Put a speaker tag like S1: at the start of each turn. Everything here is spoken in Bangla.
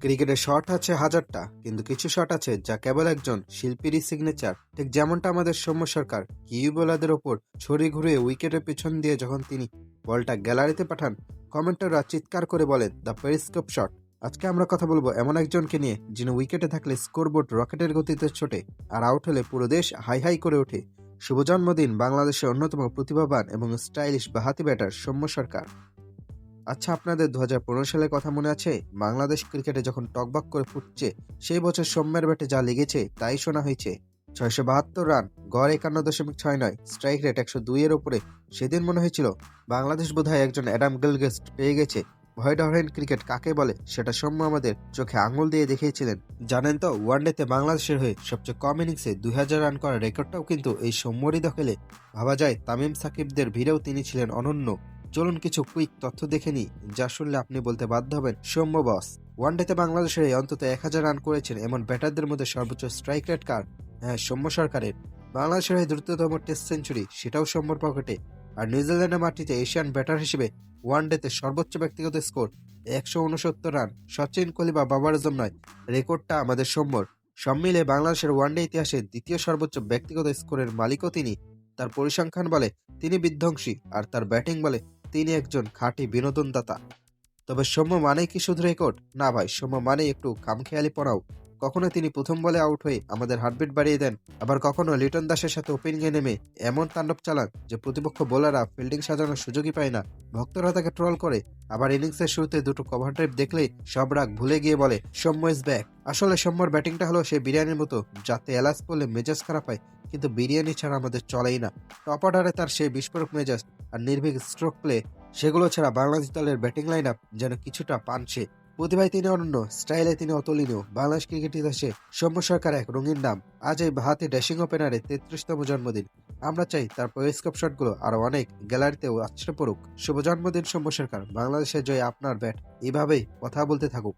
S1: ক্রিকেটের শট আছে হাজারটা, কিন্তু কিছু শট আছে যা কেবল একজন শিল্পীরই সিগনেচার। ঠিক যেমনটা আমাদের সৌম্য সরকার কিউ বোলারদের ওপর ছড়ি ঘুরিয়ে উইকেটের পেছন দিয়ে যখন তিনি বলটা গ্যালারিতে পাঠান, কমেন্টাররা চিৎকার করে বলেন দ্য পেরিস্কোপ শট। আজকে আমরা কথা বলবো এমন একজনকে নিয়ে যিনি উইকেটে থাকলে স্কোরবোর্ড রকেটের গতিতে ছোটে, আর আউট হলে পুরো দেশ হাই হাই করে ওঠে। শুভ জন্মদিন বাংলাদেশের অন্যতম প্রতিভাবান এবং স্টাইলিশ বাহাতি ব্যাটার সৌম্য সরকার। আচ্ছা, আপনাদের 2015 সালের কথা মনে আছে? বাংলাদেশ ক্রিকেটে যখন টকবক করে ফুটছে, সেই বছর সৌম্যের ব্যাটে যা লেগেছে তাই শোনা হয়েছে। 672 রান, গড় 51.69, স্ট্রাইক রেট 102 এর উপরে। সেদিন মনে হয়েছিল বাংলাদেশ বোধহয় একজন অ্যাডাম গিলক্রিস্ট পেয়ে গেছে। ভয় ডরহীন ক্রিকেট কাকে বলে সেটা সৌম্য আমাদের চোখে আঙুল দিয়ে দেখিয়েছিলেন। জানেন তো, ওয়ানডেতে বাংলাদেশের হয়ে সবচেয়ে কম ইনিংসে 2000 রান করার রেকর্ডটাও কিন্তু এই সৌম্যরই দখলে। ভাবা যায় তামিম সাকিবদের ভিড়েও তিনি ছিলেন অনন্য। চলুন কিছু কুইক তথ্য দেখে নিই, যা শুনলে আপনি বলতে বাধ্য হবেন সৌম্য বস। ওয়ানডেতে বাংলাদেশের এই অন্তত 1000 রান করেছেন এমন ব্যাটারদের মধ্যে সর্বোচ্চ স্ট্রাইক রেট কার? হ্যাঁ, সৌম্য সরকারের। বাংলাদেশের এই দ্রুততম টেস্ট সেঞ্চুরি, সেটাও সৌম্যর পকেটে। আর নিউজিল্যান্ডের মাটিতে এশিয়ান ব্যাটার হিসেবে ওয়ানডেতে সর্বোচ্চ ব্যক্তিগত স্কোর 169 রান, সচিন কোহলি বা বাবার আজম নয়, রেকর্ডটা আমাদের সৌম্যর। সব মিলে বাংলাদেশের ওয়ানডে ইতিহাসে দ্বিতীয় সর্বোচ্চ ব্যক্তিগত স্কোরের মালিকও তিনি। তার পরিসংখ্যান বলে তিনি বিধ্বংসী, আর তার ব্যাটিং বলে তিনি একজন খাঁটি বিনোদনদাতা। তবে সৌম্য মানেই কি শুধু রেকর্ড? না ভাই, সৌম্য মানেই একটু খামখেয়ালি পড়াও। কখনো তিনি প্রথম বলে আউট হয়ে আমাদের হার্টবিট বাড়িয়ে দেন, আবার কখনো লিটন দাসের সাথে ওপেনিংয়ে নেমে এমন তাণ্ডব চালান যে প্রতিপক্ষ বোলাররা ফিল্ডিং সাজানোর সুযোগই পায় না। ভক্তরা তাকে ট্রল করে, আবার ইনিংসের শুরুতে দুটো কভার ড্রাইভ দেখলেই সব রাগ ভুলে গিয়ে বলে সৌম্য ইজ ব্যাক। আসলে সৌম্যর ব্যাটিংটা হলো সেই বিরিয়ানির মতো, যাতে এলাচ পড়লে মেজাজ খারাপ হয়, কিন্তু বিরিয়ানি ছাড়া আমাদের চলেই না। টপ অর্ডারে তার সেই বিস্ফোরক মেজাজ আর নির্ভীক স্ট্রোক প্লে, সেগুলো ছাড়া বাংলাদেশ দলের ব্যাটিং লাইন আপ যেন কিছুটা পানছে। প্রতিভায় তিনি অনন্য, স্টাইলে তিনি অতুলনীয়। বাংলাদেশ ক্রিকেট ইতিহাসে সৌম্য সরকার এক রঙিন নাম। আজ এই বাহাতি ড্যাশিং ওপেনারে 33তম জন্মদিন। আমরা চাই তার পেরিস্কোপ শটগুলো আরো অনেক গ্যালারিতেও আছড়ে পড়ুক। শুভ জন্মদিন সৌম্য সরকার। বাংলাদেশের জয় আপনার ব্যাট এভাবেই কথা বলতে থাকুক।